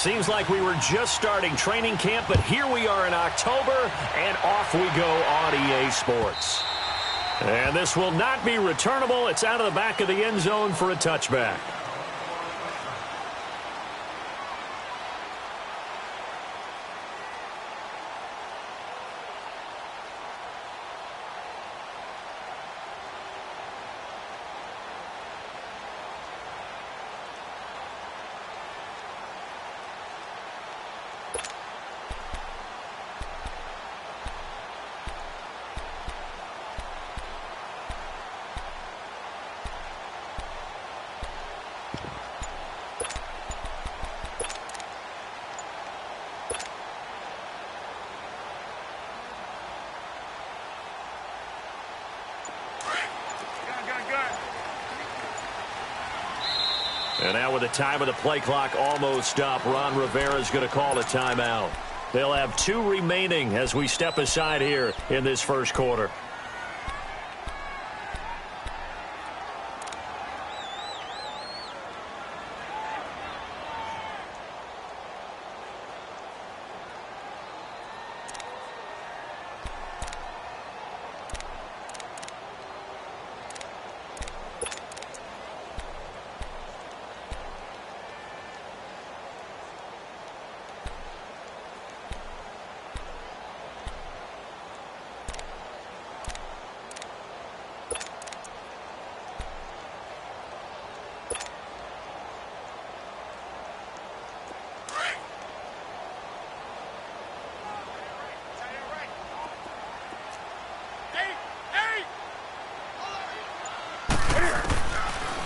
Seems like we were just starting training camp, but here we are in October, and off we go on EA Sports. And this will not be returnable. It's out of the back of the end zone for a touchback. And now with the time of the play clock almost up, Ron Rivera's going to call a timeout. They'll have 2 remaining as we step aside here in this first quarter.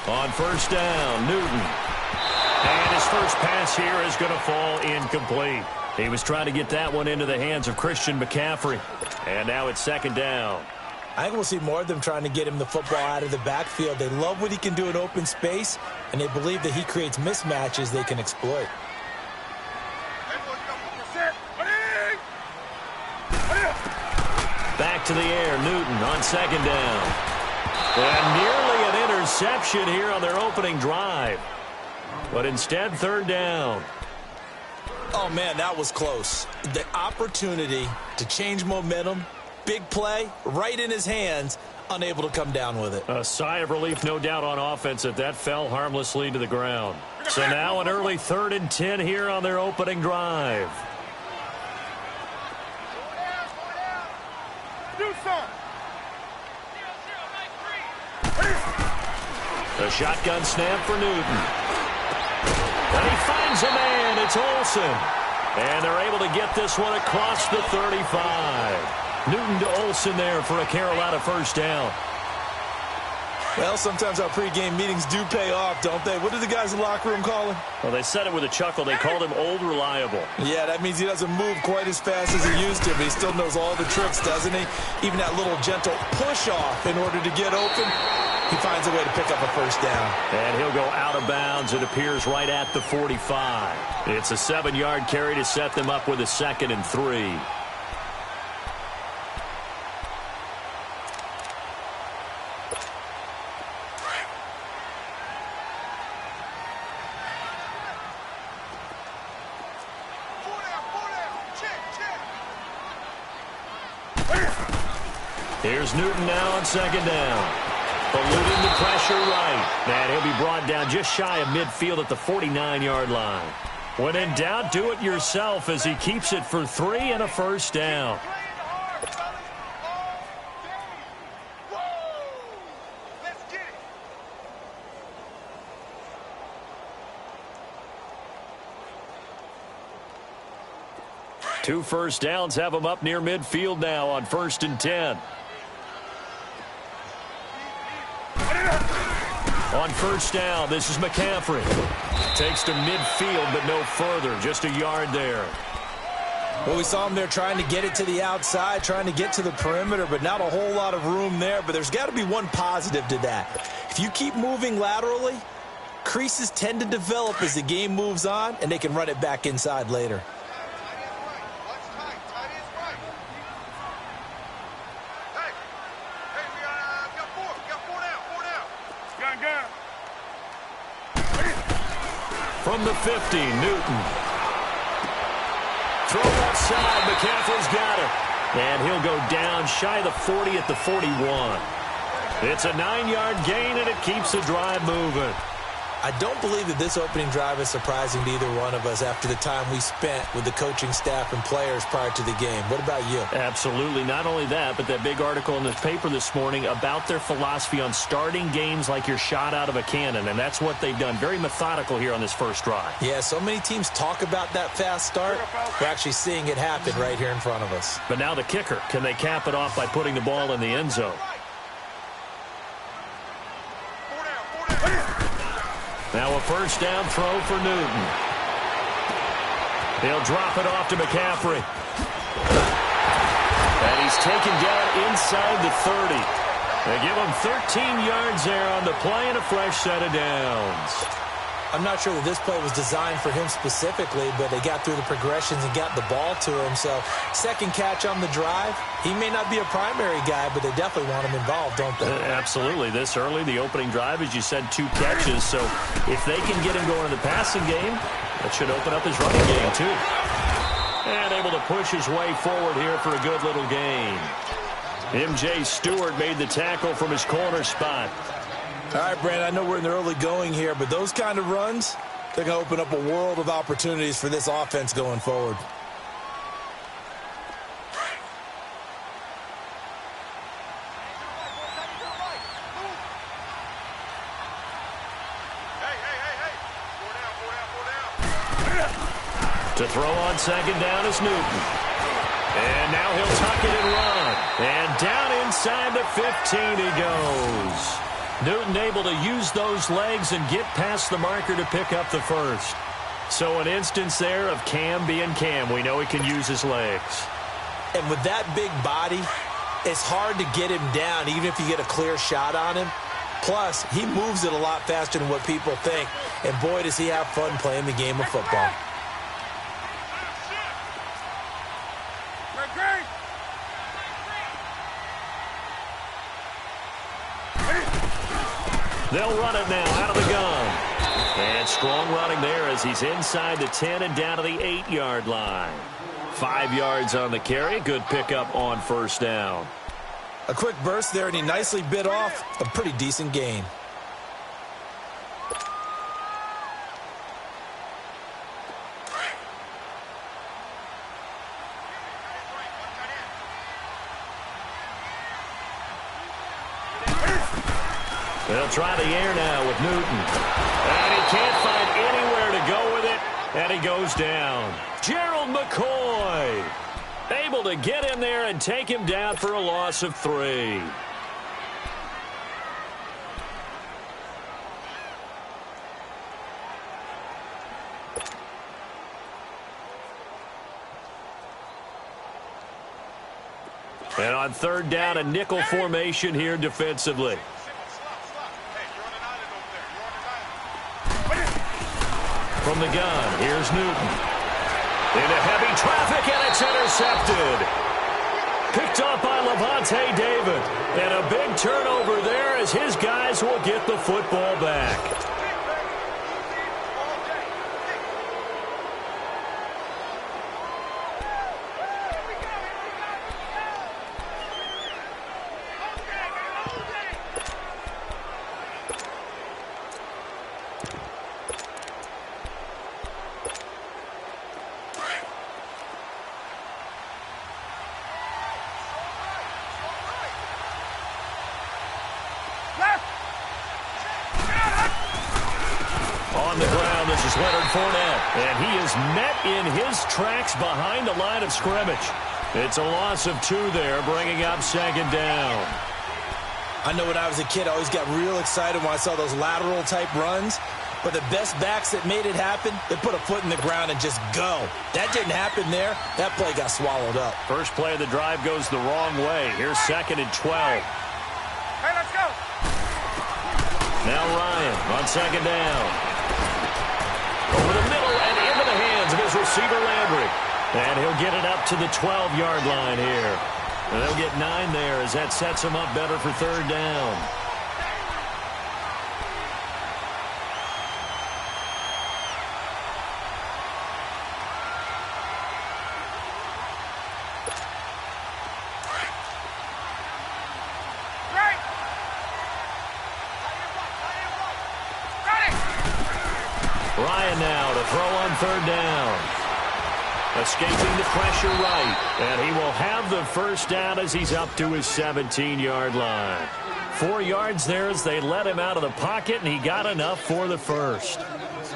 On first down, Newton. And his first pass here is going to fall incomplete. He was trying to get that one into the hands of Christian McCaffrey. And now it's second down. I think we'll see more of them trying to get him the football out of the backfield. They love what he can do in open space, and they believe that he creates mismatches they can exploit. Back to the air, Newton on second down. And nearly an interception here on their opening drive. But instead, third down. Oh, man, that was close. The opportunity to change momentum, big play, right in his hands, unable to come down with it. A sigh of relief, no doubt, on offense that that fell harmlessly to the ground. So now an early 3rd and 10 here on their opening drive. A shotgun snap for Newton. And he finds a man. It's Olsen. And they're able to get this one across the 35. Newton to Olsen there for a Carolina first down. Well, sometimes our pregame meetings do pay off, don't they? What do the guys in the locker room call him? Well, they said it with a chuckle. They called him Old Reliable. Yeah, that means he doesn't move quite as fast as he used to, but he still knows all the tricks, doesn't he? Even that little gentle push-off in order to get open, he finds a way to pick up a first down. And he'll go out of bounds. It appears right at the 45. It's a 7-yard carry to set them up with a 2nd and 3. Here's Newton now on second down. Eluding the pressure right. And he'll be brought down just shy of midfield at the 49-yard line. When in doubt, do it yourself as he keeps it for 3 and a first down. Two first downs have him up near midfield now on 1st and 10. On first down, this is McCaffrey. Takes to midfield, but no further. Just a yard there. Well, we saw him there trying to get it to the outside, trying to get to the perimeter, but not a whole lot of room there. But there's got to be one positive to that. If you keep moving laterally, creases tend to develop as the game moves on, and they can run it back inside later. From the 50, Newton. Throw left side. McCaffrey's got it. And he'll go down shy of the 40 at the 41. It's a 9-yard gain, and it keeps the drive moving. I don't believe that this opening drive is surprising to either one of us after the time we spent with the coaching staff and players prior to the game. What about you? Absolutely. Not only that, but that big article in the paper this morning about their philosophy on starting games like you're shot out of a cannon, and that's what they've done. Very methodical here on this first drive. Yeah, so many teams talk about that fast start. We're actually seeing it happen right here in front of us. But now the kicker. Can they cap it off by putting the ball in the end zone? Now a first down throw for Newton. He'll drop it off to McCaffrey. And he's taken down inside the 30. They give him 13 yards there on the play and a fresh set of downs. I'm not sure that this play was designed for him specifically, but they got through the progressions and got the ball to him. So second catch on the drive. He may not be a primary guy, but they definitely want him involved, don't they? Absolutely. This early, the opening drive, as you said, 2 catches. So if they can get him going in the passing game, that should open up his running game too. And able to push his way forward here for a good little gain. M.J. Stewart made the tackle from his corner spot. All right, Brandon, I know we're in the early going here, but those kind of runs, they're going to open up a world of opportunities for this offense going forward. To throw on second down is Newton. And now he'll tuck it and run. And down inside the 15 he goes. Newton able to use those legs and get past the marker to pick up the first. So an instance there of Cam being Cam. We know he can use his legs. And with that big body, it's hard to get him down even if you get a clear shot on him. Plus, he moves it a lot faster than what people think. And boy, does he have fun playing the game of football. They'll run it now out of the gun. And strong running there as he's inside the 10 and down to the 8-yard line. 5 yards on the carry. Good pickup on first down. A quick burst there, and he nicely bit off a pretty decent gain. They'll try the air now with Newton. And he can't find anywhere to go with it. And he goes down. Gerald McCoy able to get in there and take him down for a loss of 3. And on third down, a nickel formation here defensively. From the gun, here's Newton. Into heavy traffic, and it's intercepted. Picked up by Levante David. And a big turnover there as his guys will get the football back. On the ground, this is Leonard Fournette. And he is met in his tracks behind the line of scrimmage. It's a loss of 2 there, bringing up second down. I know when I was a kid, I always got real excited when I saw those lateral-type runs. But the best backs that made it happen, they put a foot in the ground and just go. That didn't happen there. That play got swallowed up. First play of the drive goes the wrong way. Here's second and 12. Hey, let's go. Now Ryan on second down. Over the middle and into the hands of his receiver Landry. And he'll get it up to the 12-yard line here. And they'll get 9 there as that sets him up better for third down. Ryan now to throw on third down. Escaping the pressure right. And he will have the first down as he's up to his 17-yard line. 4 yards there as they let him out of the pocket, and he got enough for the first. Let's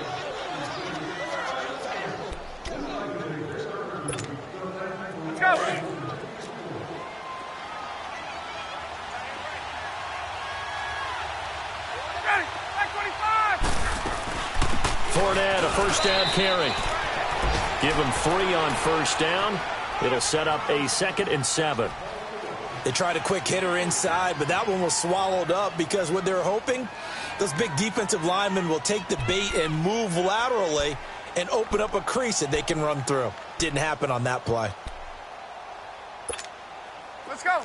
go. Ready. Back 25. Fournette, a first down carry. Give him 3 on first down. It'll set up a 2nd and 7. They tried a quick hitter inside, but that one was swallowed up because what they're hoping, those big defensive linemen will take the bait and move laterally and open up a crease that they can run through. Didn't happen on that play. Let's go.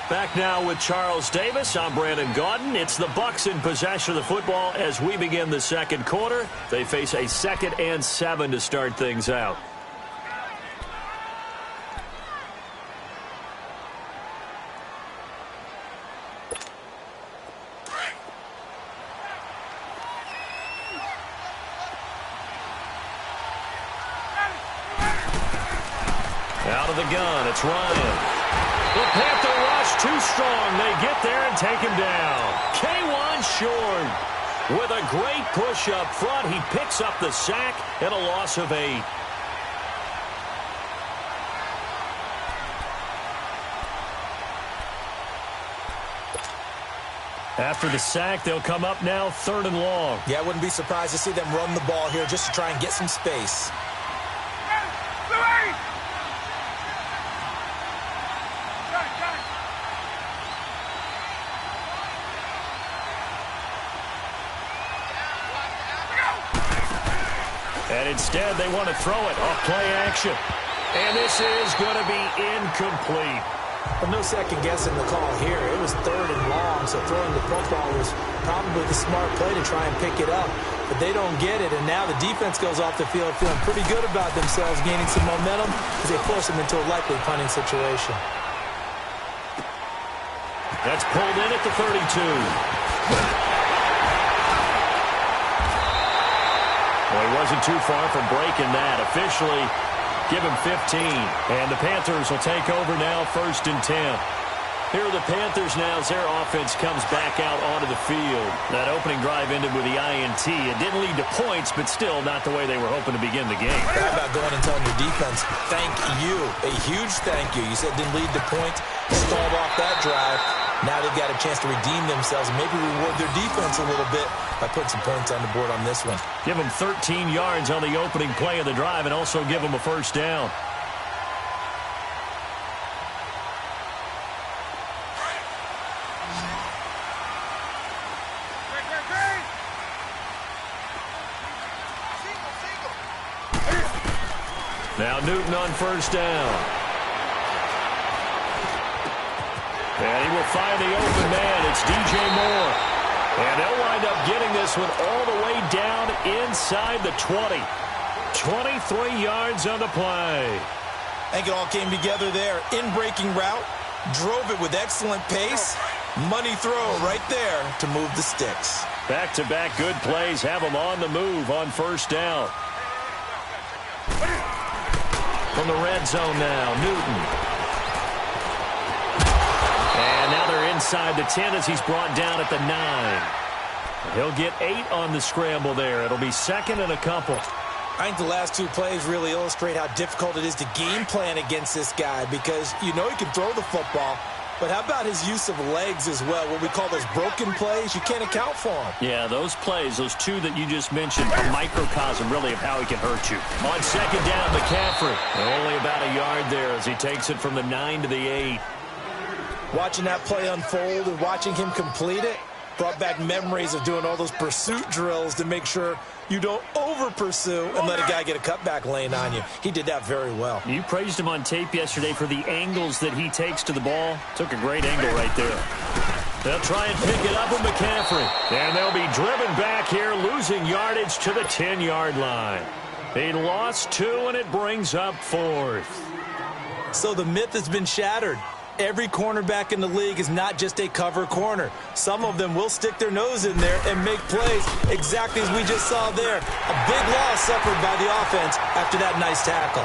Back now with Charles Davis. I'm Brandon Gaudin. It's the Bucs in possession of the football as we begin the second quarter. They face a 2nd and 7 to start things out. Out of the gun, it's Ryan. The Panther rush too strong. They get there and take him down. K1 short. With a great push up front, he picks up the sack and a loss of 8. After the sack, they'll come up now 3rd and long. Yeah, I wouldn't be surprised to see them run the ball here just to try and get some space. And instead, they want to throw it off play action. And this is going to be incomplete. Well, no second guessing the call here. It was 3rd and long, so throwing the football was probably the smart play to try and pick it up. But they don't get it, and now the defense goes off the field feeling pretty good about themselves, gaining some momentum as they force them into a likely punting situation. That's pulled in at the 32. Well, he wasn't too far from breaking that. Officially, give him 15. And the Panthers will take over now 1st and 10. Here are the Panthers now as their offense comes back out onto the field. That opening drive ended with the INT. It didn't lead to points, but still not the way they were hoping to begin the game. How about going and telling your defense, thank you. A huge thank you. You said didn't lead to points, stalled off that drive. Now they've got a chance to redeem themselves and maybe reward their defense a little bit by putting some points on the board on this one. Give them 13 yards on the opening play of the drive and also give them a first down. Now Newton on first down. And he will find the open man. It's DJ Moore. And they'll wind up getting this one all the way down inside the 20. 23 yards on the play. I think it all came together there. In-breaking route, drove it with excellent pace. Money throw right there to move the sticks. Back-to-back good plays have them on the move on first down. From the red zone now, Newton. And now they're inside the 10 as he's brought down at the 9. He'll get 8 on the scramble there. It'll be 2nd and a couple. I think the last 2 plays really illustrate how difficult it is to game plan against this guy because you know he can throw the football, but how about his use of legs as well? What we call those broken plays, you can't account for them. Yeah, those plays, those 2 that you just mentioned, a microcosm really of how he can hurt you. On 2nd down, McCaffrey. Only about a yard there as he takes it from the 9 to the 8. Watching that play unfold and watching him complete it brought back memories of doing all those pursuit drills to make sure you don't over-pursue and let a guy get a cutback lane on you. He did that very well. You praised him on tape yesterday for the angles that he takes to the ball. Took a great angle right there. They'll try and pick it up with McCaffrey. And they'll be driven back here, losing yardage to the 10-yard line. He lost 2, and it brings up 4th. So the myth has been shattered. Every cornerback in the league is not just a cover corner. Some of them will stick their nose in there and make plays exactly as we just saw there. A big loss suffered by the offense after that nice tackle.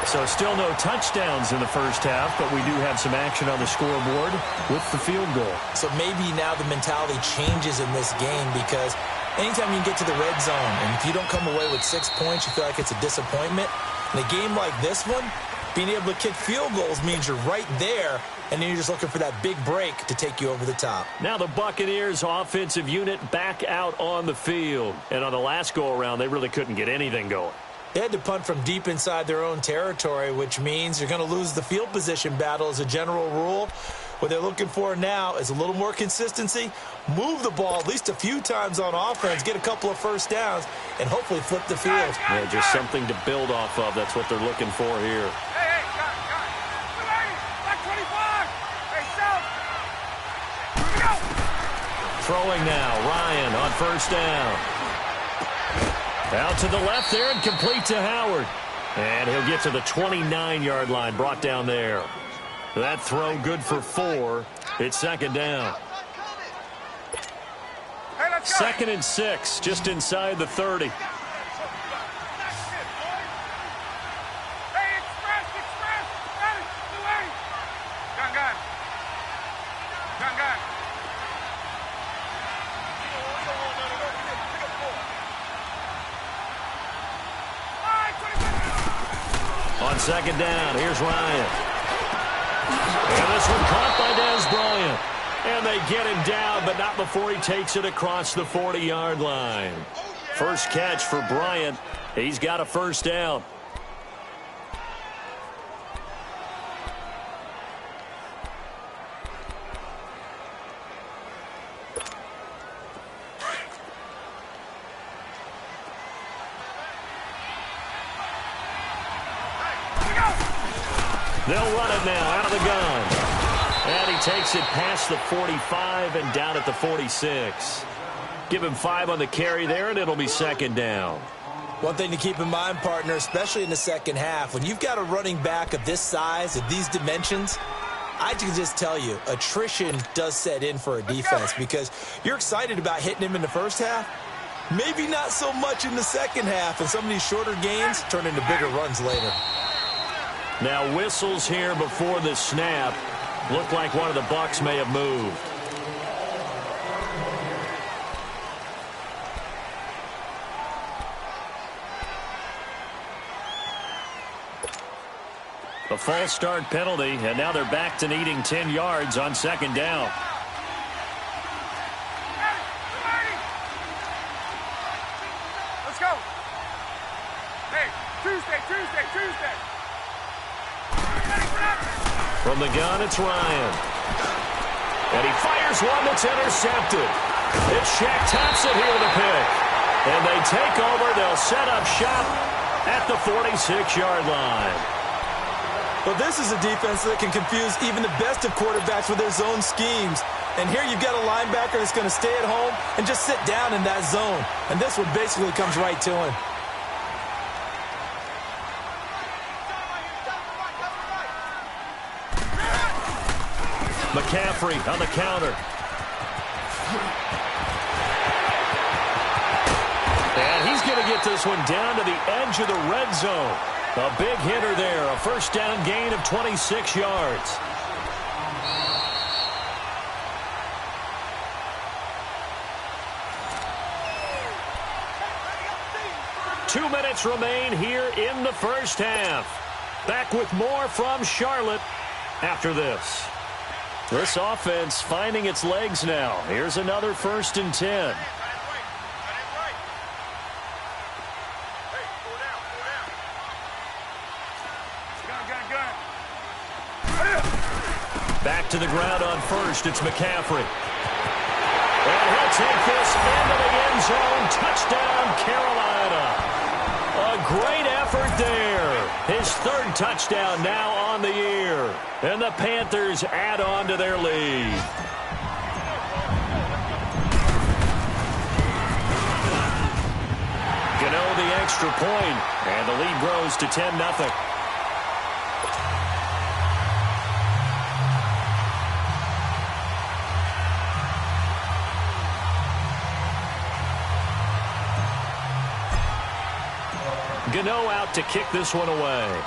So still no touchdowns in the first half, but we do have some action on the scoreboard with the field goal. So maybe now the mentality changes in this game because anytime you get to the red zone and if you don't come away with 6 points, you feel like it's a disappointment. In a game like this one, being able to kick field goals means you're right there, and then you're just looking for that big break to take you over the top. Now the Buccaneers offensive unit back out on the field. And on the last go-around, they really couldn't get anything going. They had to punt from deep inside their own territory, which means you're going to lose the field position battle as a general rule. What they're looking for now is a little more consistency, move the ball at least a few times on offense, get a couple of first downs, and hopefully flip the field. Yeah, just something to build off of. That's what they're looking for here. Hey, got it. Back 25. Hey, south. Here we go. Throwing now, Ryan on first down. Out to the left there and complete to Howard. And he'll get to the 29-yard line, brought down there. That throw good for 4. It's second down. Hey, let's go. 2nd and 6, just inside the 30. Hey, express. Got it. Gun. On second down, here's Ryan. And this one caught by Dez Bryant. And they get him down, but not before he takes it across the 40-yard line. First catch for Bryant. He's got a first down. They'll run it now out of the gun. And he takes it past the 45 and down at the 46. Give him 5 on the carry there, and it'll be second down. One thing to keep in mind, partner, especially in the second half, when you've got a running back of this size, of these dimensions, I can just tell you, attrition does set in for a defense because you're excited about hitting him in the first half. Maybe not so much in the second half, and some of these shorter gains turn into bigger runs later. Now whistles here before the snap. Looked like one of the Bucs may have moved. A false start penalty, and now they're back to needing 10 yards on second down. Let's go. Hey, Tuesday. From the gun, it's Ryan. And he fires one that's intercepted. It's Shaq Thompson here with a pick. And they take over. They'll set up shop at the 46-yard line. Well, this is a defense that can confuse even the best of quarterbacks with their zone schemes. And here you've got a linebacker that's going to stay at home and just sit down in that zone. And this one basically comes right to him. McCaffrey on the counter. And he's going to get this one down to the edge of the red zone. A big hitter there. A first down gain of 26 yards. Two minutes remain here in the first half. Back with more from Charlotte after this. This offense finding its legs now. Here's another 1st and 10. Back to the ground on first. It's McCaffrey. And he'll take this into the end zone. Touchdown, Carolina. A great effort there. His 3rd touchdown now on the year. And the Panthers add on to their lead. Gano the extra point, and the lead grows to 10-0. Gano out to kick this one away.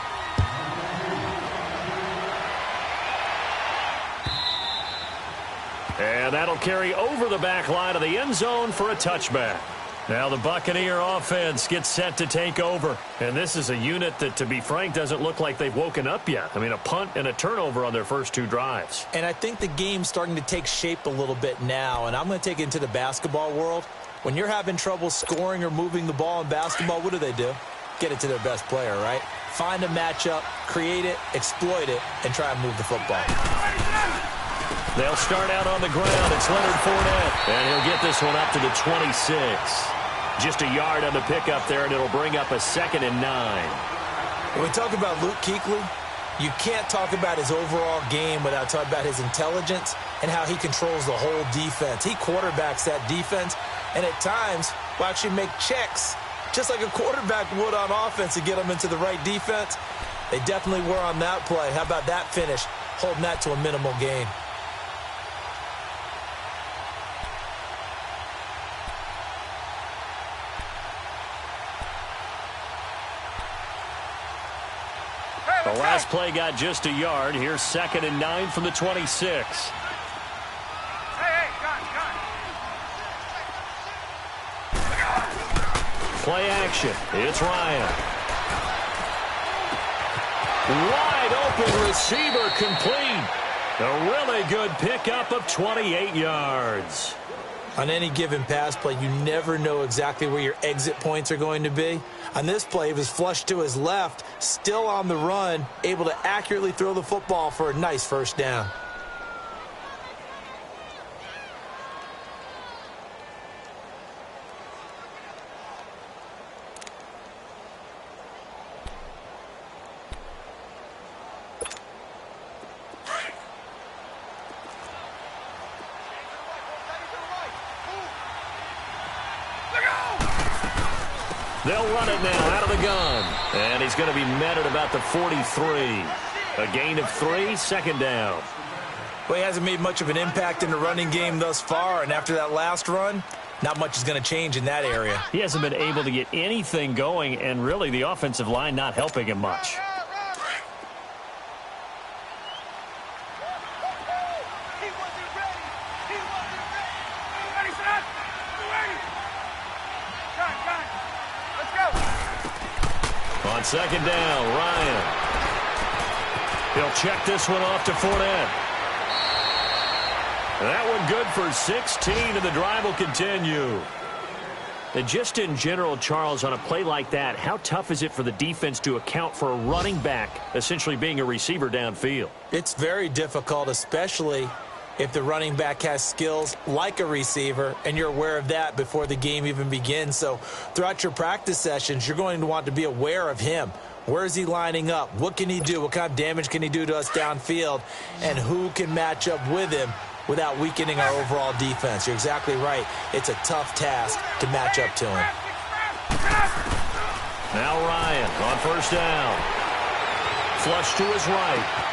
And that'll carry over the back line of the end zone for a touchback. Now the Buccaneer offense gets set to take over. And this is a unit that, to be frank, doesn't look like they've woken up yet. I mean, a punt and a turnover on their first two drives. And I think the game's starting to take shape a little bit now. And I'm going to take it into the basketball world. When you're having trouble scoring or moving the ball in basketball, what do? Get it to their best player, right? Find a matchup, create it, exploit it, and try and move the football. They'll start out on the ground. It's Leonard Fournette. And he'll get this one up to the 26. Just a yard on the pickup there, and it'll bring up a 2nd and 9. When we talk about Luke Kuechly, you can't talk about his overall game without talking about his intelligence and how he controls the whole defense. He quarterbacks that defense, and at times will actually make checks, just like a quarterback would on offense, to get them into the right defense. They definitely were on that play. How about that finish, holding that to a minimal gain? The last play got just a yard. Here's 2nd and 9 from the 26. Play action. It's Ryan. Wide open receiver complete. A really good pickup of 28 yards. On any given pass play, you never know exactly where your exit points are going to be. On this play, he was flushed to his left, still on the run, able to accurately throw the football for a nice first down. They'll run it now out of the gun. And he's going to be met at about the 43. A gain of 3, 2nd down. Well, he hasn't made much of an impact in the running game thus far, and after that last run, not much is going to change in that area. He hasn't been able to get anything going, and really the offensive line not helping him much. On 2nd down, Ryan. He'll check this one off to Fournette. That one good for 16, and the drive will continue. And just in general, Charles, on a play like that, how tough is it for the defense to account for a running back essentially being a receiver downfield? It's very difficult, especially if the running back has skills like a receiver, and you're aware of that before the game even begins. So throughout your practice sessions, you're going to want to be aware of him. Where is he lining up? What can he do? What kind of damage can he do to us downfield? And who can match up with him without weakening our overall defense? You're exactly right. It's a tough task to match up to him. Now Ryan on 1st down. Flush to his right.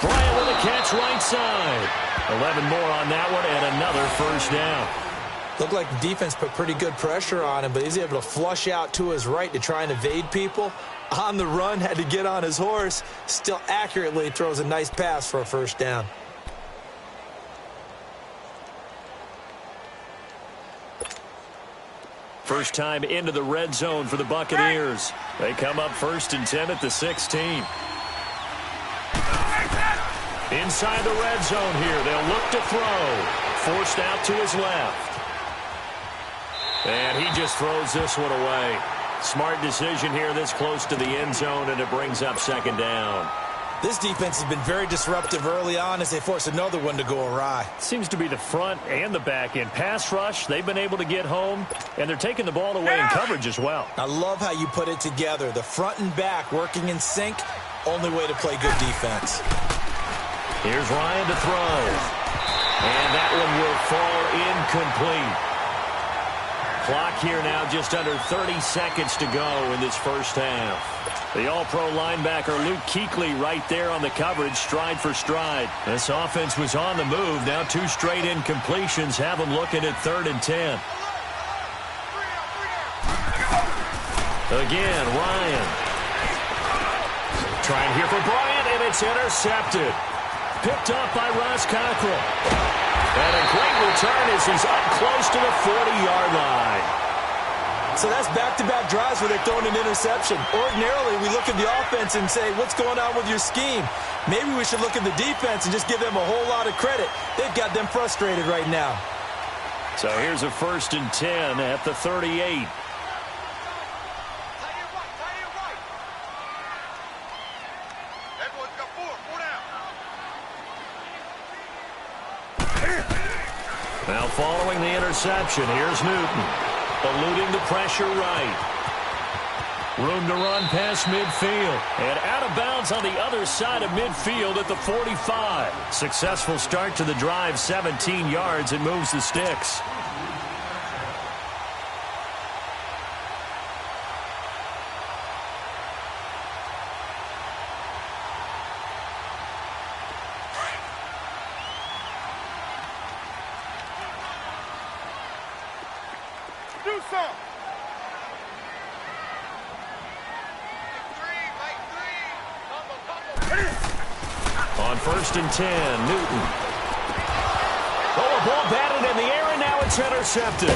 Bryant with a catch right side. 11 more on that one and another 1st down. Looked like the defense put pretty good pressure on him, but he's able to flush out to his right to try and evade people. On the run, had to get on his horse. Still accurately throws a nice pass for a 1st down. First time into the red zone for the Buccaneers. They come up 1st and 10 at the 16. Inside the red zone here, they'll look to throw. Forced out to his left. And he just throws this one away. Smart decision here this close to the end zone, and it brings up 2nd down. This defense has been very disruptive early on as they force another one to go awry. Seems to be the front and the back end. Pass rush, they've been able to get home, and they're taking the ball away in coverage as well. I love how you put it together. The front and back working in sync, only way to play good defense. Here's Ryan to throw. And that one will fall incomplete. Clock here now just under 30 seconds to go in this first half. The all-pro linebacker Luke Kuechly right there on the coverage, stride for stride. This offense was on the move. Now 2 straight incompletions have them looking at 3rd and 10. Again, Ryan. Trying here for Bryant, and it's intercepted. Picked off by Ross Cockrell. And a great return as he's up close to the 40-yard line. So that's back-to-back drives where they're throwing an interception. Ordinarily, we look at the offense and say, what's going on with your scheme? Maybe we should look at the defense and just give them a whole lot of credit. They've got them frustrated right now. So here's a 1st and 10 at the 38. Now following the interception, here's Newton. Eluding the pressure right. Room to run past midfield. And out of bounds on the other side of midfield at the 45. Successful start to the drive, 17 yards. It moves the sticks. Do some. On 1st and 10, Newton. Oh, a ball batted in the air, and now it's intercepted.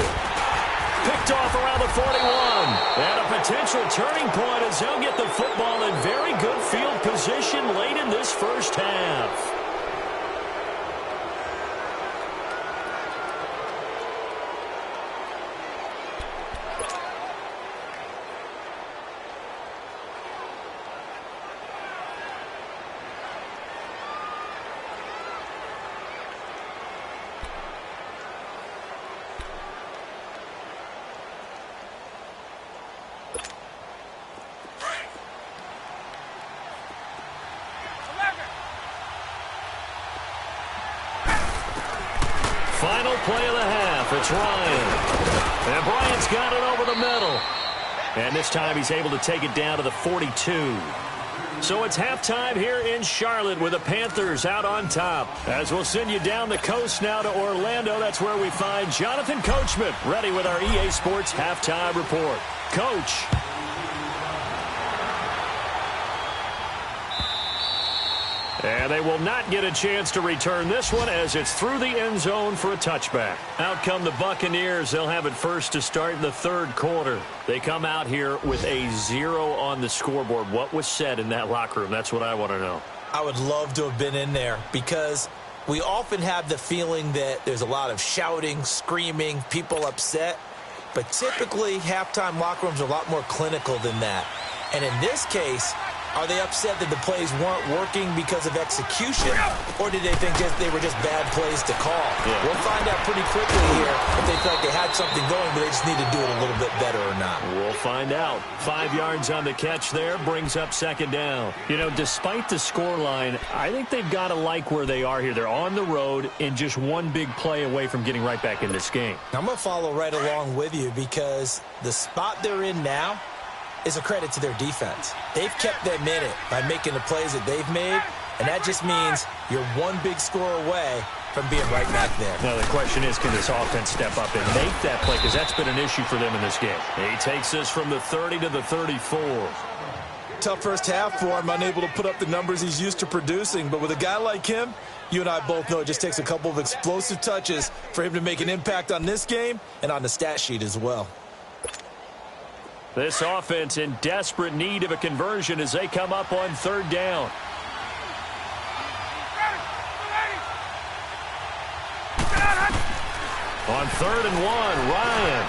Picked off around the 41. And a potential turning point as they'll get the football in very good field position late in this first half. Final play of the half. It's Ryan. And Bryant's got it over the middle. And this time he's able to take it down to the 42. So it's halftime here in Charlotte with the Panthers out on top. As we'll send you down the coast now to Orlando. That's where we find Jonathan Coachman ready with our EA Sports halftime report. Coach. And they will not get a chance to return this one as it's through the end zone for a touchback. Out come the Buccaneers. They'll have it first to start in the third quarter. They come out here with a 0 on the scoreboard. What was said in that locker room? That's what I want to know. I would love to have been in there because we often have the feeling that there's a lot of shouting, screaming, people upset. But typically, halftime locker rooms are a lot more clinical than that. And in this case, are they upset that the plays weren't working because of execution, or did they think they were just bad plays to call? Yeah. We'll find out pretty quickly here if they felt they had something going, but they just need to do it a little bit better or not. We'll find out. 5 yards on the catch there, brings up 2nd down. You know, despite the scoreline, I think they've got to like where they are here. They're on the road and just one big play away from getting right back in this game. I'm going to follow right along with you because the spot they're in now is a credit to their defense. They've kept them in it by making the plays that they've made, and that just means you're one big score away from being right back there. Now, the question is, can this offense step up and make that play? Because that's been an issue for them in this game. He takes this from the 30 to the 34. Tough first half for him, unable to put up the numbers he's used to producing. But with a guy like him, you and I both know it just takes a couple of explosive touches for him to make an impact on this game and on the stat sheet as well. This offense in desperate need of a conversion as they come up on 3rd down. On 3rd and 1, Ryan.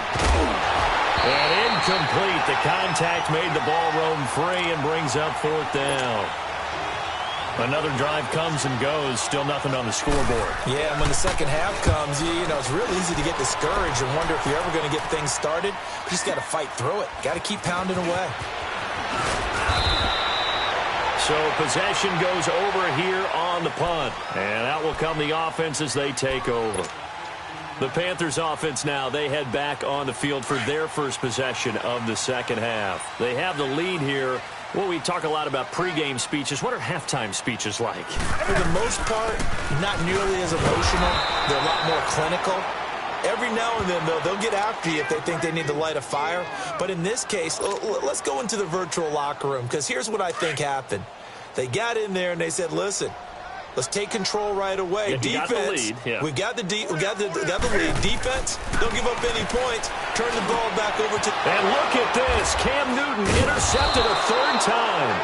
And incomplete. The contact made the ball roam free and brings up 4th down. Another drive comes and goes. Still nothing on the scoreboard. Yeah, and when the second half comes, you know, it's real easy to get discouraged and wonder if you're ever going to get things started. You just got to fight through it. Got to keep pounding away. So possession goes over here on the punt. And out will come the offense as they take over. The Panthers offense now, they head back on the field for their first possession of the second half. They have the lead here. Well, we talk a lot about pregame speeches. What are halftime speeches like? For the most part, not nearly as emotional. They're a lot more clinical. Every now and then, though, they'll get after you if they think they need to light a fire. But in this case, let's go into the virtual locker room, because here's what I think happened. They got in there and they said, listen, let's take control right away. Defense, got the lead. Yeah. We got the lead. Defense, don't give up any points. Turn the ball back over to... And look at this. Cam Newton intercepted a third time.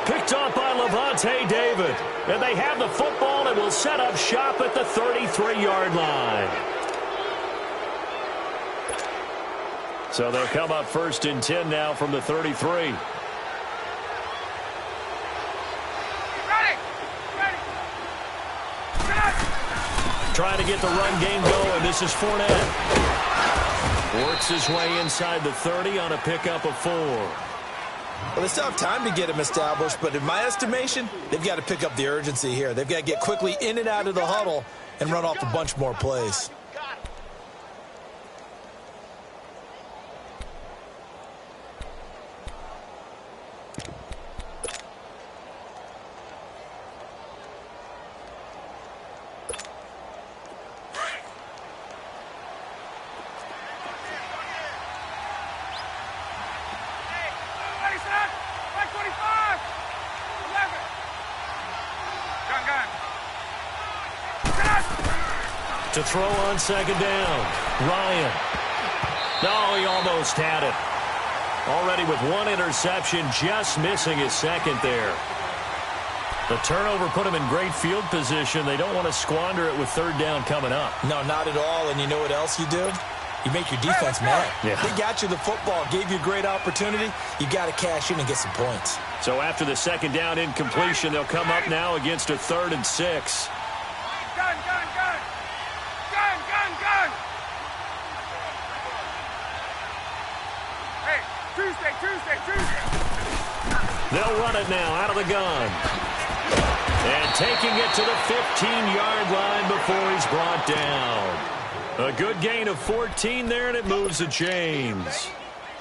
Picked off by Levante David. And they have the football and will set up shop at the 33-yard line. So they'll come up 1st and 10 now from the 33. Trying to get the run game going. This is Fournette. Works his way inside the 30 on a pickup of 4. Well, they still have time to get him established, but in my estimation, they've got to pick up the urgency here. They've got to get quickly in and out of the huddle and run off a bunch more plays. To throw on 2nd down. Ryan. No, he almost had it. Already with 1 interception, just missing his 2nd there. The turnover put him in great field position. They don't want to squander it with 3rd down coming up. No, not at all. And you know what else you do? You make your defense mad. Yeah. They got you the football, gave you a great opportunity. You got to cash in and get some points. So after the 2nd down incompletion, they'll come up now against a 3rd and 6. Gun! Hey, Tuesday. They'll run it now out of the gun. And taking it to the 15-yard line before he's brought down. A good gain of 14 there, and it moves the chains.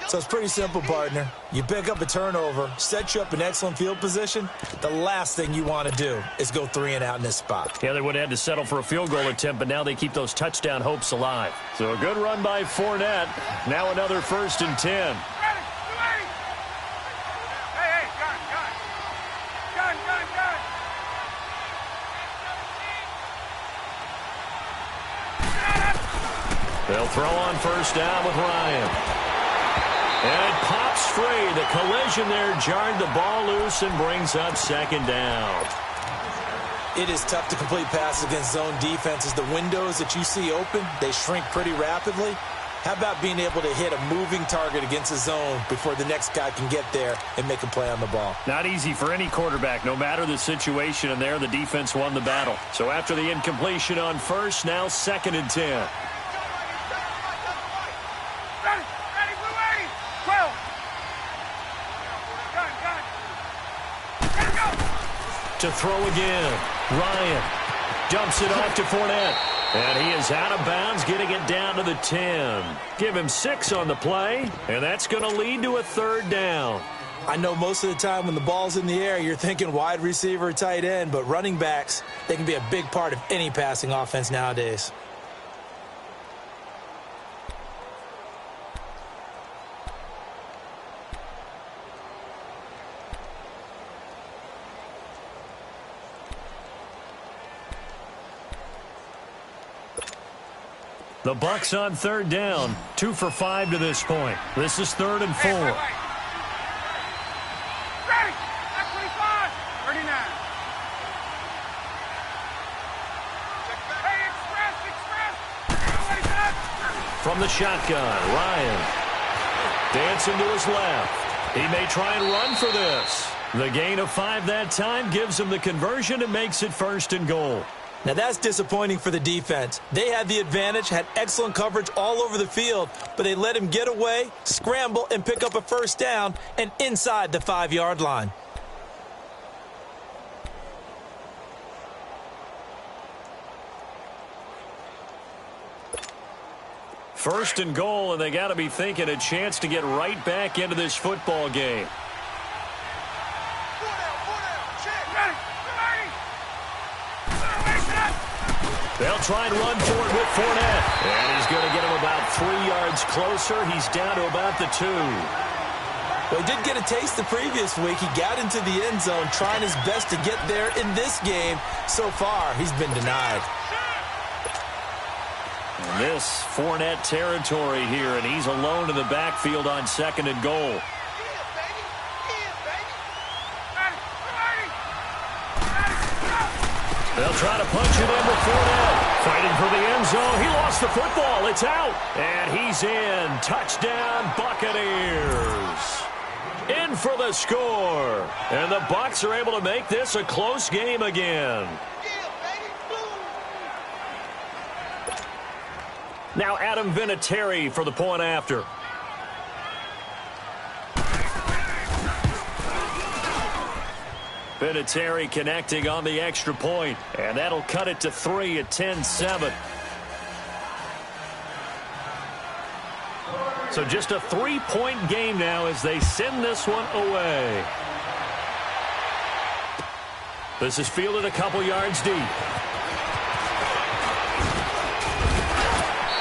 So it's pretty simple, partner. You pick up a turnover, set you up in excellent field position. The last thing you want to do is go 3 and out in this spot. Yeah, they would have had to settle for a field goal attempt, but now they keep those touchdown hopes alive. So a good run by Fournette. Now another 1st and 10. They'll throw on 1st down with Ryan. And it pops free. The collision there jarred the ball loose and brings up 2nd down. It is tough to complete passes against zone defenses. The windows that you see open, they shrink pretty rapidly. How about being able to hit a moving target against a zone before the next guy can get there and make a play on the ball? Not easy for any quarterback, no matter the situation, and there the defense won the battle. So after the incompletion on 1st, now 2nd and 10. To throw again. Ryan dumps it off to Fournette. And he is out of bounds, getting it down to the 10. Give him 6 on the play, and that's going to lead to a 3rd down. I know most of the time when the ball's in the air, you're thinking wide receiver, tight end, but running backs, they can be a big part of any passing offense nowadays. The Bucs on 3rd down, 2 for 5 to this point. This is 3rd and 4. Ready! 25! 39! Hey, express! From the shotgun, Ryan. Dancing to his left. He may try and run for this. The gain of 5 that time gives him the conversion and makes it 1st and goal. Now, that's disappointing for the defense. They had the advantage, had excellent coverage all over the field, but they let him get away, scramble, and pick up a 1st down and inside the 5-yard line. First and goal, and they got to be thinking a chance to get right back into this football game. They'll try and run for it with Fournette. And he's going to get him about 3 yards closer. He's down to about the 2. Well, he did get a taste the previous week. He got into the end zone trying his best to get there in this game. So far, he's been denied. And this Fournette territory here, and he's alone in the backfield on 2nd and goal. They'll try to punch it in with Fournette. Fighting for the end zone. He lost the football. It's out. And he's in. Touchdown, Buccaneers. In for the score. And the Bucs are able to make this a close game again. Now Adam Vinatieri for the point after. Vinatieri connecting on the extra point, and that'll cut it to 3 at 10-7. So just a 3-point game now as they send this one away. This is fielded a couple yards deep.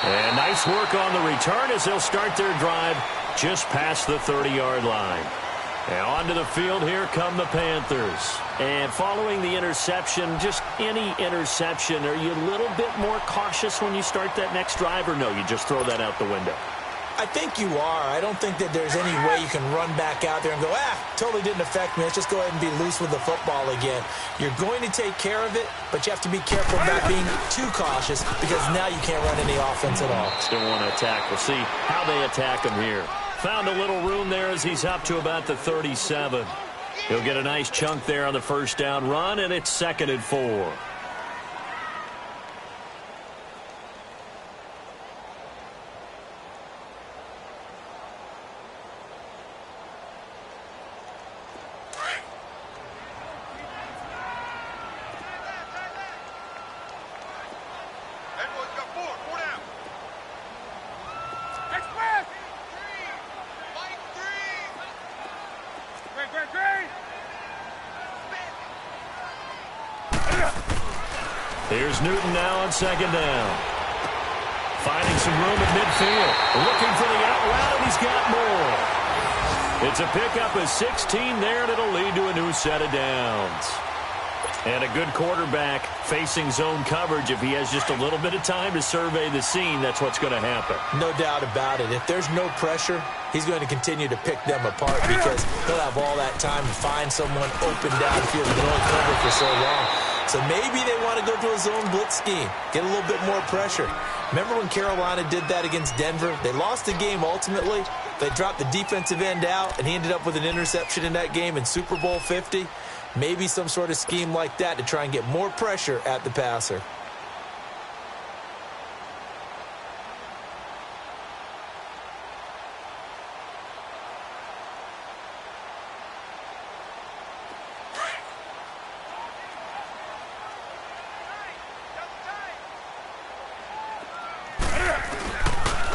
And nice work on the return as they'll start their drive just past the 30-yard line. And onto the field, here come the Panthers. And following the interception, just any interception, are you a little bit more cautious when you start that next drive, or no, you just throw that out the window? I think you are. I don't think that there's any way you can run back out there and go, totally didn't affect me. Let's just go ahead and be loose with the football again. You're going to take care of it, but you have to be careful about being too cautious because now you can't run any offense at all. Still want to attack. We'll see how they attack him here. Found a little room there as he's up to about the 37. He'll get a nice chunk there on the first down run, and it's 2nd and 4. Here's Newton now on 2nd down. Finding some room at midfield. Looking for the out route, and he's got more. It's a pickup of 16 there, and it'll lead to a new set of downs. And a good quarterback facing zone coverage. If he has just a little bit of time to survey the scene, that's what's going to happen. No doubt about it. If there's no pressure, he's going to continue to pick them apart because he'll have all that time to find someone open downfield and only cover for so long. So maybe they want to go to a zone blitz scheme, get a little bit more pressure. Remember when Carolina did that against Denver? They lost the game ultimately. They dropped the defensive end out, and he ended up with an interception in that game in Super Bowl 50. Maybe some sort of scheme like that to try and get more pressure at the passer.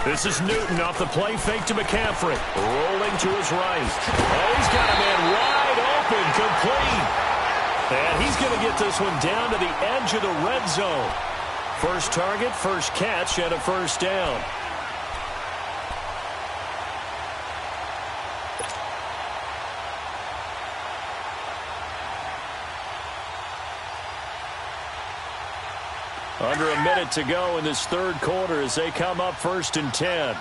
This is Newton off the play fake to McCaffrey. Rolling to his right. Oh, he's got a man wide open, complete. And he's going to get this one down to the edge of the red zone. First target, first catch, and a first down. Under a minute to go in this third quarter as they come up 1st and 10.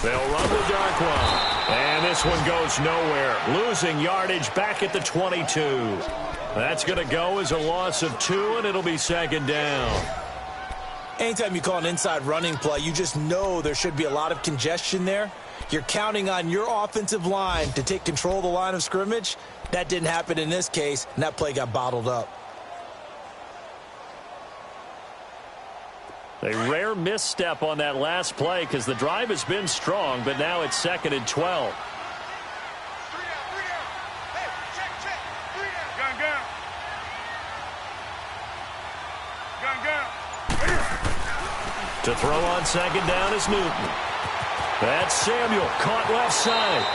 They'll run the dark one. And this one goes nowhere. Losing yardage back at the 22. That's going to go as a loss of 2, and it'll be 2nd down. Anytime you call an inside running play, you just know there should be a lot of congestion there. You're counting on your offensive line to take control of the line of scrimmage. That didn't happen in this case, and that play got bottled up. A rare misstep on that last play because the drive has been strong, but now it's 2nd and 12. To throw on 2nd down is Newton. That's Samuel, caught left side.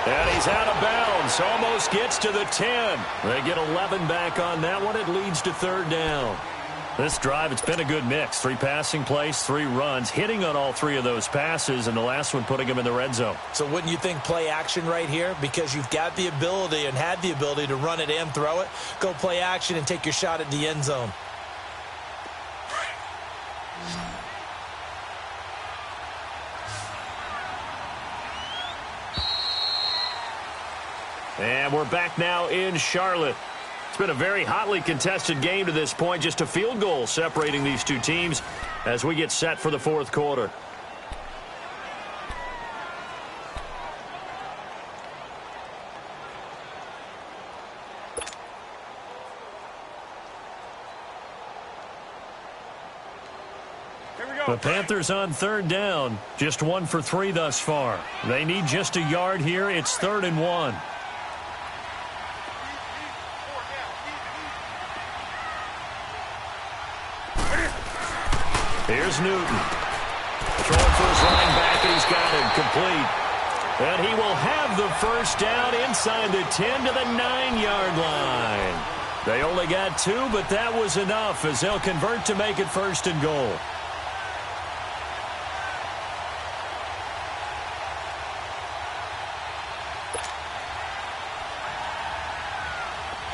And he's out of bounds. Almost gets to the 10. They get 11 back on that one. It leads to third down. This drive, it's been a good mix. 3 passing plays, 3 runs, hitting on all 3 of those passes, and the last one putting him in the red zone. So wouldn't you think play action right here? Because you've got the ability and had the ability to run it and throw it. Go play action and take your shot at the end zone. And we're back now in Charlotte. It's been a very hotly contested game to this point. Just a field goal separating these two teams as we get set for the fourth quarter. The Panthers on third down. Just 1 for 3 thus far. They need just a yard here. It's 3rd and 1. Here's Newton. Throwing for his running back, and he's got it complete. And he will have the first down inside the 10 to the 9-yard line. They only got 2, but that was enough as they'll convert to make it 1st and goal.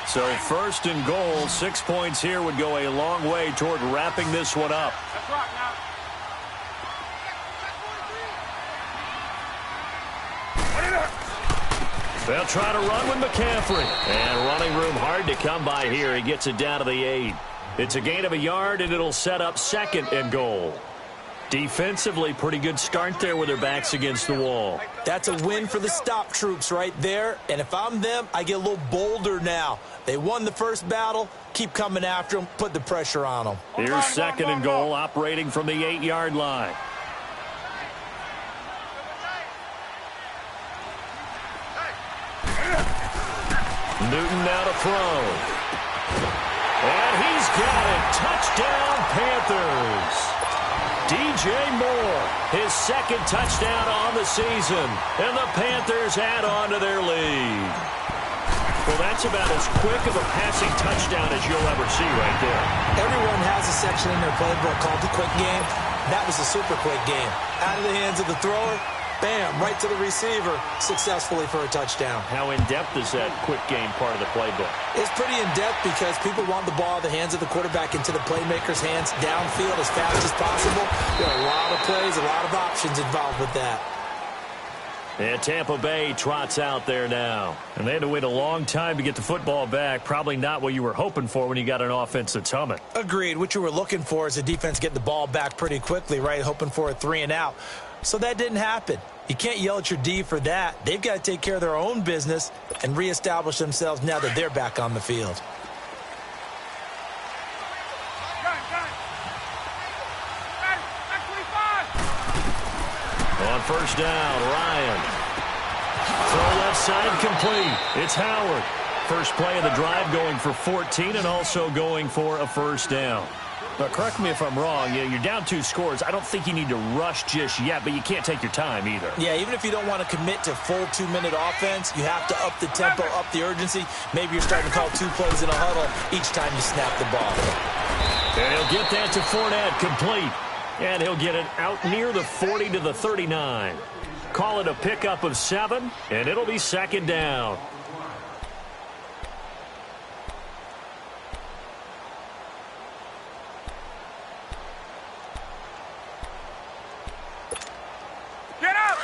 So 1st and goal, 6 points here would go a long way toward wrapping this one up. That's right now. They'll try to run with McCaffrey. And running room hard to come by here. He gets it down to the 8. It's a gain of a yard, and it'll set up 2nd and goal. Defensively, pretty good start there with their backs against the wall. That's a win for the stop troops right there. And if I'm them, I get a little bolder now. They won the first battle. Keep coming after them. Put the pressure on them. Here's 2nd and goal, operating from the 8-yard line. Newton now to throw. And he's got it. Touchdown, Panthers. DJ Moore, his 2nd touchdown on the season. And the Panthers add on to their lead. Well, that's about as quick of a passing touchdown as you'll ever see right there. Everyone has a section in their playbook called the quick game. That was a super quick game. Out of the hands of the thrower, bam, right to the receiver, successfully for a touchdown. How in-depth is that quick game part of the playbook? It's pretty in-depth because people want the ball in the hands of the quarterback into the playmaker's hands downfield as fast as possible. There are a lot of plays, a lot of options involved with that. And Tampa Bay trots out there now. And they had to wait a long time to get the football back. Probably not what you were hoping for when you got an offense that's humming. Agreed. What you were looking for is a defense getting the ball back pretty quickly, right? Hoping for a 3 and out. So that didn't happen. You can't yell at your D for that. They've got to take care of their own business and reestablish themselves now that they're back on the field. On 1st down, Ryan. Throw left side complete. It's Howard. First play of the drive going for 14 and also going for a 1st down. But correct me if I'm wrong, you're down 2 scores. I don't think you need to rush just yet, but you can't take your time either. Yeah, even if you don't want to commit to full 2-minute offense, you have to up the tempo, up the urgency. Maybe you're starting to call 2 plays in a huddle each time you snap the ball. And he'll get that to Fournette, complete. And he'll get it out near the 40 to the 39. Call it a pickup of 7, and it'll be 2nd down. Get up!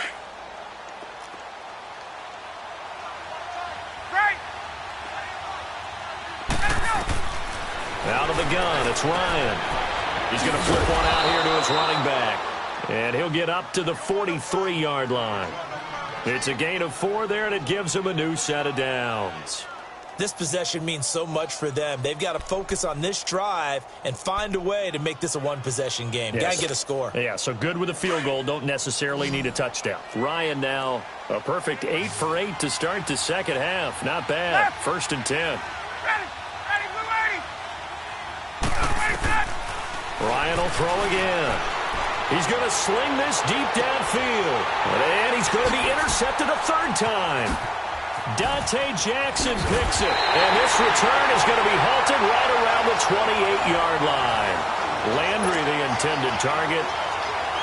Right! Out of the gun, it's Ryan. He's going to flip one out here to his running back. And he'll get up to the 43-yard line. It's a gain of 4 there, and it gives him a new set of downs. This possession means so much for them. They've got to focus on this drive and find a way to make this a one-possession game. Yes. Got to get a score. Yeah, so good with a field goal. Don't necessarily need a touchdown. Ryan now a perfect 8 for 8 to start the second half. Not bad. 1st and 10. Ready! Ready, Blue 80! Ready, set! Ryan will throw again. He's going to sling this deep downfield. And he's going to be intercepted a third time. Dante Jackson picks it. And this return is going to be halted right around the 28-yard line. Landry, the intended target.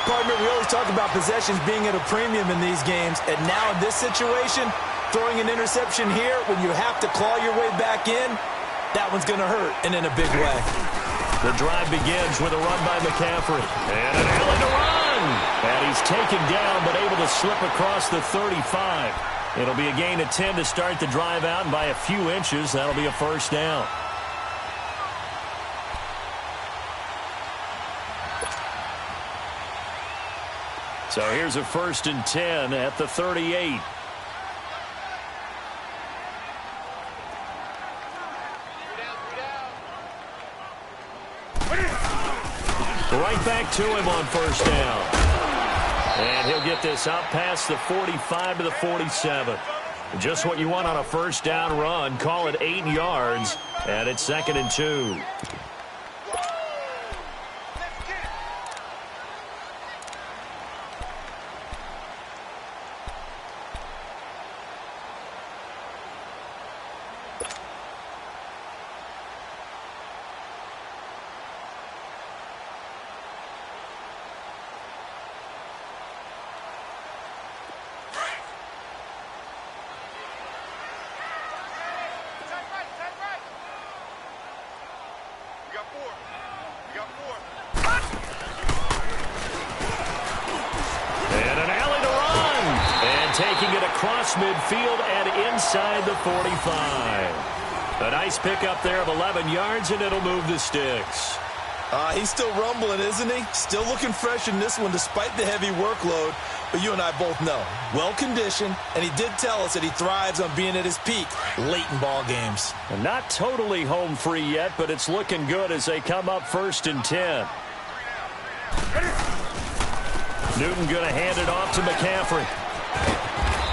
Partner, we always talk about possessions being at a premium in these games. And now in this situation, throwing an interception here when you have to claw your way back in, that one's going to hurt, and in a big way. The drive begins with a run by McCaffrey. And an alley to run. And he's taken down but able to slip across the 35. It'll be a gain of 10 to start the drive out, and by a few inches, that'll be a first down. So here's a 1st and 10 at the 38. Right back to him on first down. And he'll get this out past the 45 to the 47. Just what you want on a first down run. Call it 8 yards. And it's 2nd and 2. Taking it across midfield and inside the 45. A nice pickup there of 11 yards, and it'll move the sticks. He's still rumbling, isn't he? Still looking fresh in this one despite the heavy workload. But you and I both know, well-conditioned, and he did tell us that he thrives on being at his peak late in ball games. And not totally home free yet, but it's looking good as they come up 1st and 10. Newton going to hand it off to McCaffrey.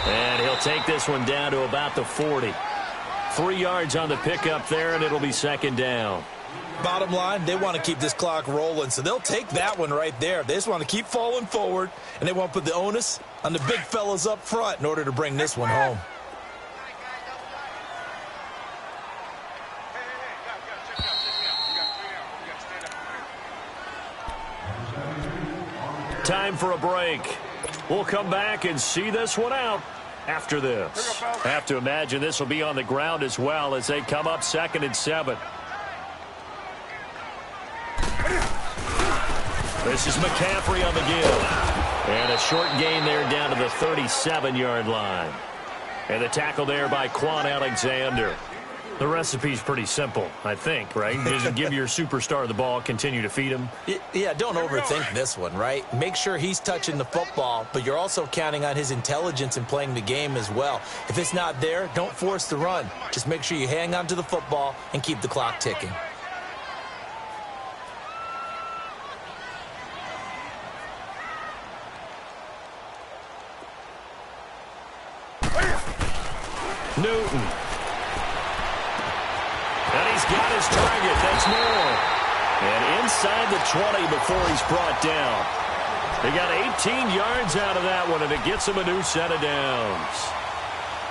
And he'll take this one down to about the 40. 3 yards on the pickup there, and it'll be 2nd down. Bottom line, they want to keep this clock rolling, so they'll take that one right there. They just want to keep falling forward, and they want to put the onus on the big fellas up front in order to bring this one home. Time for a break. We'll come back and see this one out after this. Have to imagine this will be on the ground as well as they come up 2nd and 7. This is McCaffrey on the give. And a short gain there down to the 37-yard line. And the tackle there by Quan Alexander. The recipe's pretty simple, I think, right? Just give your superstar the ball, continue to feed him. Yeah, don't overthink this one, right? Make sure he's touching the football, but you're also counting on his intelligence in playing the game as well. If it's not there, don't force the run. Just make sure you hang on to the football and keep the clock ticking. Newton. And he's got his target. That's Moore. And inside the 20 before he's brought down. They got 18 yards out of that one, and it gets them a new set of downs.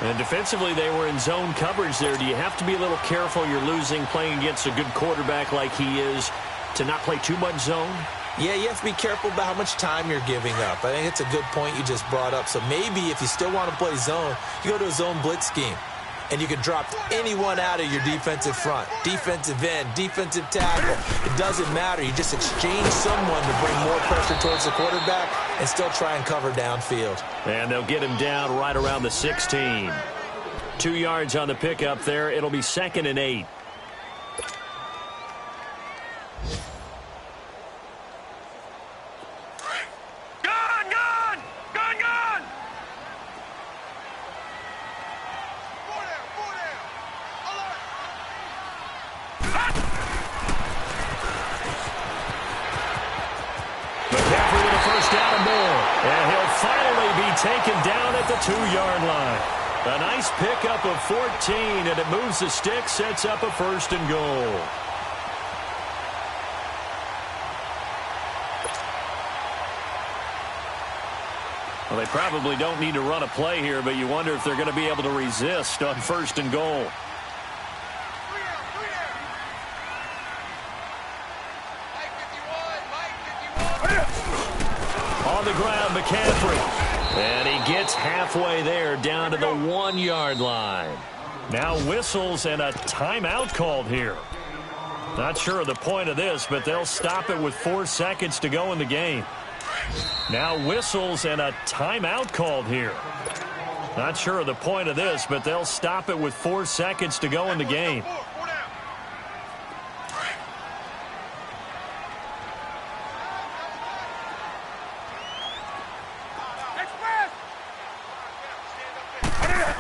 And defensively, they were in zone coverage there. Do you have to be a little careful? You're losing playing against a good quarterback like he is to not play too much zone? Yeah, you have to be careful about how much time you're giving up. I think it's a good point you just brought up. So maybe if you still want to play zone, you go to a zone blitz scheme. And you can drop anyone out of your defensive front. Defensive end, defensive tackle. It doesn't matter. You just exchange someone to bring more pressure towards the quarterback and still try and cover downfield. And they'll get him down right around the 16. 2 yards on the pickup there. It'll be 2nd and 8. Taken down at the 2-yard line. A nice pickup of 14, and it moves the stick, sets up a 1st and goal. Well, they probably don't need to run a play here, but you wonder if they're going to be able to resist on 1st and goal. On the ground, McCaffrey. And he gets halfway there, down to the 1-yard line. Now whistles and a timeout called here. Not sure of the point of this, but they'll stop it with 4 seconds to go in the game. Now whistles and a timeout called here. Not sure of the point of this, but they'll stop it with 4 seconds to go in the game.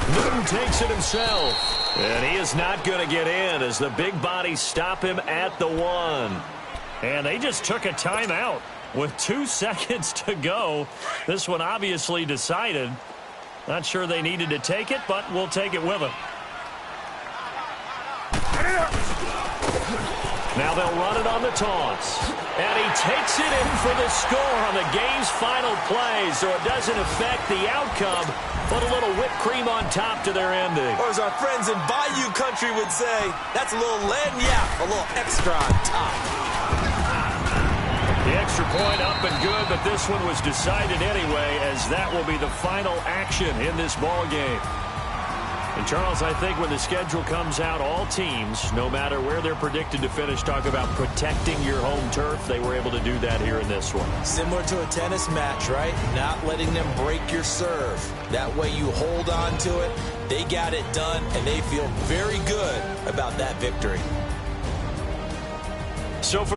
Newton takes it himself. And he is not going to get in as the big bodies stop him at the 1. And they just took a timeout with 2 seconds to go. This one obviously decided. Not sure they needed to take it, but we'll take it with them. Now they'll run it on the toss. And he takes it in for the score on the game's final play, so it doesn't affect the outcome. Put a little whipped cream on top to their ending. Or as our friends in Bayou Country would say, that's a little lagniappe, a little extra on top. The extra point up and good, but this one was decided anyway, as that will be the final action in this ball game. And, Charles, I think when the schedule comes out, all teams, no matter where they're predicted to finish, talk about protecting your home turf. They were able to do that here in this one. Similar to a tennis match, right? Not letting them break your serve. That way you hold on to it. They got it done, and they feel very good about that victory. So for